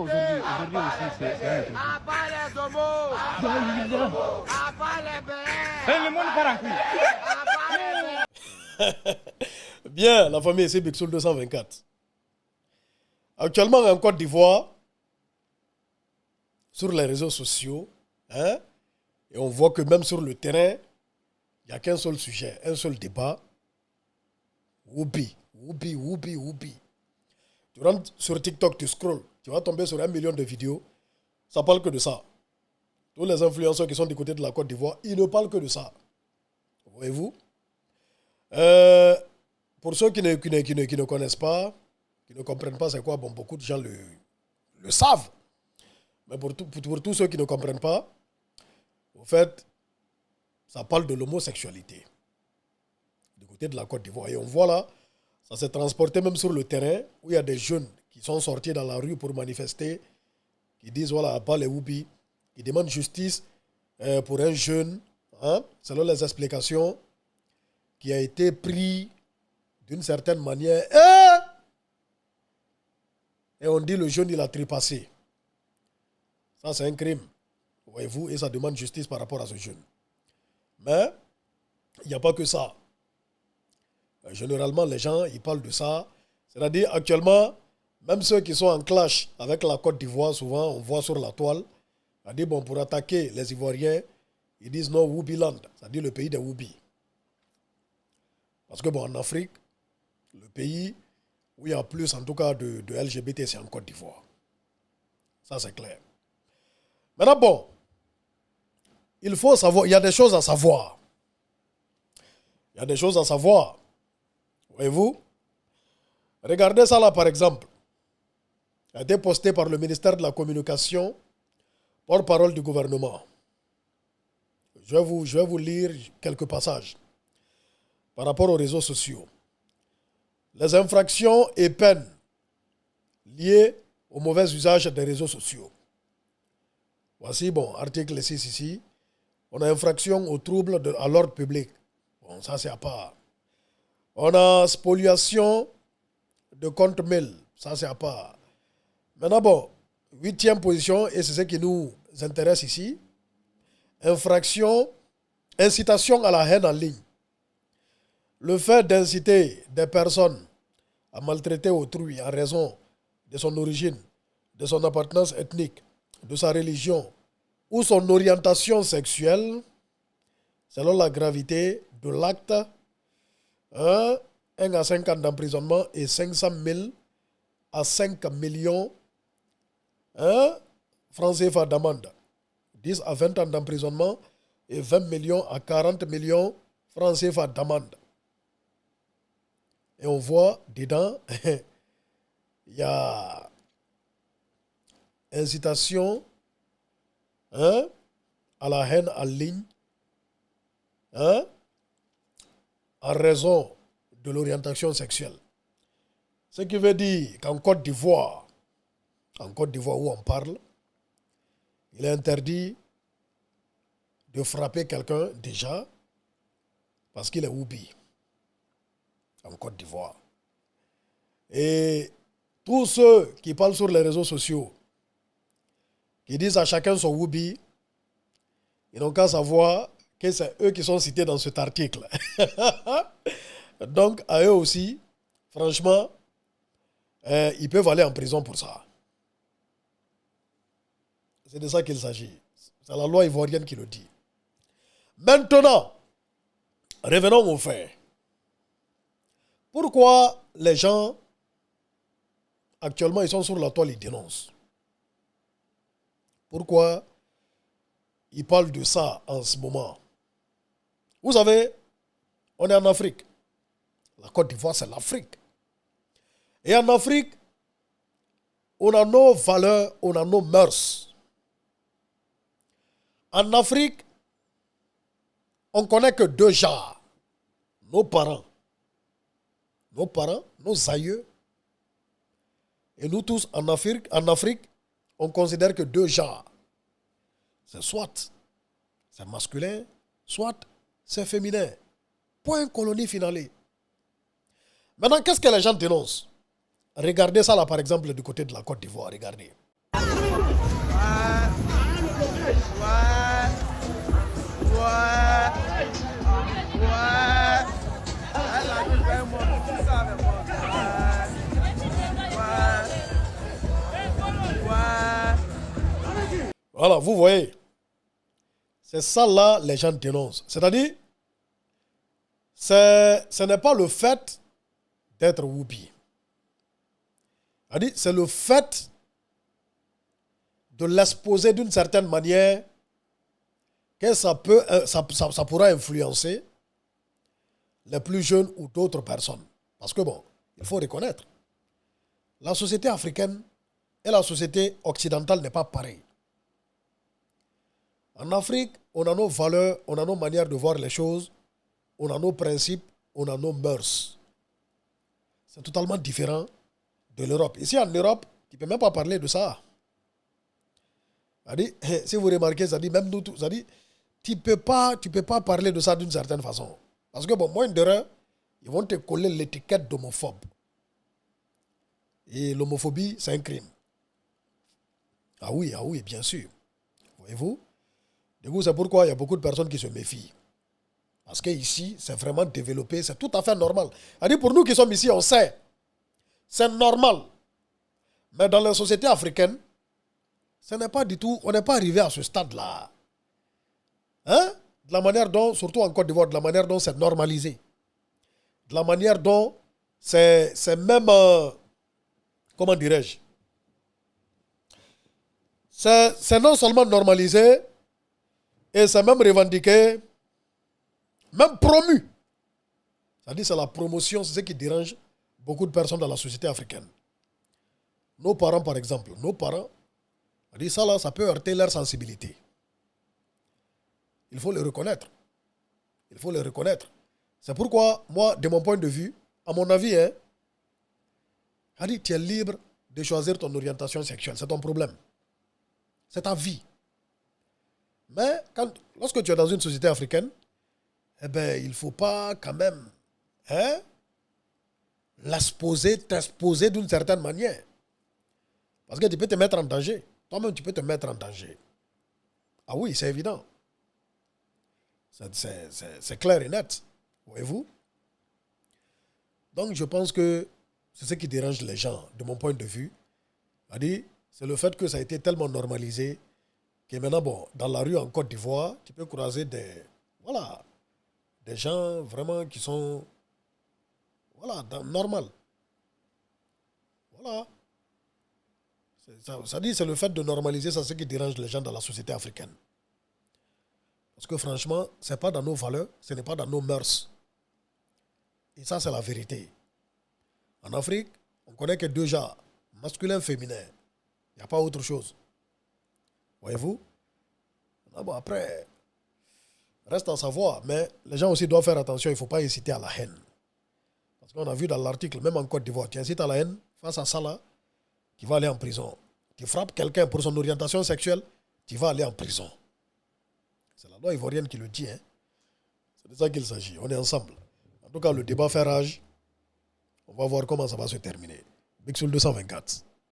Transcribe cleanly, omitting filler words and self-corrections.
aujourd'hui aussi, c'est un truc. les homos. Le monde part en couille. Bien, la famille ici, Bixoul 224. Actuellement, en Côte d'Ivoire, sur les réseaux sociaux, hein, et on voit que même sur le terrain, il n'y a qu'un seul sujet, un seul débat. Whoopi. Tu rentres sur TikTok, tu scrolls, tu vas tomber sur 1 million de vidéos. Ça parle que de ça. Tous les influenceurs qui sont du côté de la Côte d'Ivoire, ils ne parlent que de ça. Voyez-vous? Pour ceux qui ne connaissent pas, qui ne comprennent pas c'est quoi, bon, beaucoup de gens le savent. Mais pour tous ceux qui ne comprennent pas, au fait, ça parle de l'homosexualité du côté de la Côte d'Ivoire. Et on voit là, ça s'est transporté même sur le terrain où il y a des jeunes qui sont sortis dans la rue pour manifester, qui disent voilà, pas les Whoopi, qui demandent justice pour un jeune, hein, selon les explications, qui a été pris d'une certaine manière. Et on dit le jeune, il a trépassé. Ça, c'est un crime. Voyez-vous, et ça demande justice par rapport à ce jeune. Mais, il n'y a pas que ça. Généralement, les gens, ils parlent de ça. C'est-à-dire, actuellement, même ceux qui sont en clash avec la Côte d'Ivoire, souvent, on voit sur la toile, on dit, bon, pour attaquer les Ivoiriens, ils disent non, Whoopiland, c'est-à-dire le pays des Whoopi. Parce que, bon, en Afrique, le pays où il y a plus, en tout cas, de LGBT, c'est en Côte d'Ivoire. Ça, c'est clair. Maintenant, bon, il faut savoir, il y a des choses à savoir. Il y a des choses à savoir. Voyez-vous? Regardez ça là, par exemple. Il a été posté par le ministère de la Communication, porte-parole du gouvernement. Je vais vous lire quelques passages par rapport aux réseaux sociaux. Les infractions et peines liées au mauvais usage des réseaux sociaux. Voici, bon, article 6 ici. On a infraction au trouble à l'ordre public. Bon, ça c'est à part. On a spoliation de compte mail. Ça c'est à part. Maintenant, bon, 8e position, et c'est ce qui nous intéresse ici. Incitation à la haine en ligne. Le fait d'inciter des personnes à maltraiter autrui en raison de son origine, de son appartenance ethnique, de sa religion ou son orientation sexuelle, selon la gravité de l'acte, 1 à 5 ans d'emprisonnement et 500 000 à 5 millions francs CFA d'amende. 10 à 20 ans d'emprisonnement et 20 millions à 40 millions francs CFA d'amende. Et on voit dedans, il y a incitation à la haine en ligne en raison de l'orientation sexuelle. Ce qui veut dire qu'en Côte d'Ivoire où on parle, il est interdit de frapper quelqu'un déjà parce qu'il est Whoopi en Côte d'Ivoire. Et tous ceux qui parlent sur les réseaux sociaux, qui disent à chacun son Whoopi, ils n'ont qu'à savoir que c'est eux qui sont cités dans cet article. Donc, à eux aussi, franchement, ils peuvent aller en prison pour ça. C'est de ça qu'il s'agit. C'est la loi ivoirienne qui le dit. Maintenant, revenons aux faits. Pourquoi les gens, actuellement, ils sont sur la toile, ils dénoncent? Pourquoi ils parlent de ça en ce moment? Vous savez, on est en Afrique. La Côte d'Ivoire, c'est l'Afrique. Et en Afrique, on a nos valeurs, on a nos mœurs. En Afrique, on ne connaît que 2 genres. Nos parents, nos aïeux. Et nous tous, en Afrique, on considère que 2 genres. C'est soit c'est masculin, soit c'est féminin. Point colonie finale. Maintenant, qu'est-ce que les gens dénoncent? Regardez ça là, par exemple, du côté de la Côte d'Ivoire. Regardez. Voilà, vous voyez. C'est ça là, les gens dénoncent. C'est-à-dire, ce n'est pas le fait d'être whoopi. C'est-à-dire, c'est le fait de l'exposer d'une certaine manière que ça pourra influencer les plus jeunes ou d'autres personnes. Parce que bon, il faut reconnaître, la société africaine et la société occidentale n'est pas pareille. En Afrique, on a nos valeurs, on a nos manières de voir les choses, on a nos principes, on a nos mœurs. C'est totalement différent de l'Europe. Ici en Europe, tu ne peux même pas parler de ça. C'est-à-dire, si vous remarquez, ça dit même nous, ça dit, tu ne peux pas parler de ça d'une certaine façon. Parce que bon, moins d'erreur, ils vont te coller l'étiquette d'homophobe. Et l'homophobie, c'est un crime. Ah oui, bien sûr. Voyez-vous? Du coup, c'est pourquoi il y a beaucoup de personnes qui se méfient. Parce qu'ici, c'est vraiment développé, c'est tout à fait normal. C'est-à-dire, pour nous qui sommes ici, on sait. C'est normal. Mais dans les sociétés africaines, ce n'est pas du tout, on n'est pas arrivé à ce stade-là. Hein? De la manière dont, surtout en Côte d'Ivoire, de la manière dont c'est normalisé. De la manière dont c'est même, comment dirais-je, c'est non seulement normalisé, et c'est même revendiqué, même promu. C'est-à-dire c'est la promotion, c'est ce qui dérange beaucoup de personnes dans la société africaine. Nos parents, par exemple, c'est-à-dire ça là, ça peut heurter leur sensibilité. Il faut le reconnaître. Il faut le reconnaître. C'est pourquoi, moi, de mon point de vue, à mon avis, tu es libre de choisir ton orientation sexuelle. C'est ton problème. C'est ta vie. Mais lorsque tu es dans une société africaine, il ne faut pas quand même t'exposer d'une certaine manière. Parce que tu peux te mettre en danger. Toi-même, tu peux te mettre en danger. Ah oui, c'est évident. C'est clair et net. Voyez-vous? Donc, je pense que c'est ce qui dérange les gens, de mon point de vue. C'est le fait que ça a été tellement normalisé que maintenant, bon, dans la rue en Côte d'Ivoire, tu peux croiser des gens vraiment qui sont normal. Voilà. Ça dit, c'est le fait de normaliser, ça, c'est ce qui dérange les gens dans la société africaine. Parce que franchement, ce n'est pas dans nos valeurs, ce n'est pas dans nos mœurs. Et ça, c'est la vérité. En Afrique, on ne connaît que deux genres, masculin et féminin. Il n'y a pas autre chose. Voyez-vous? Bon, après, reste à savoir, mais les gens aussi doivent faire attention, il ne faut pas inciter à la haine. Parce qu'on a vu dans l'article, même en Côte d'Ivoire, tu incites à la haine, face à ça là, tu vas aller en prison. Tu frappes quelqu'un pour son orientation sexuelle, tu vas aller en prison. C'est la loi ivoirienne qui le dit. C'est de ça qu'il s'agit. On est ensemble. En tout cas, le débat fait rage. On va voir comment ça va se terminer. Big Soul 224.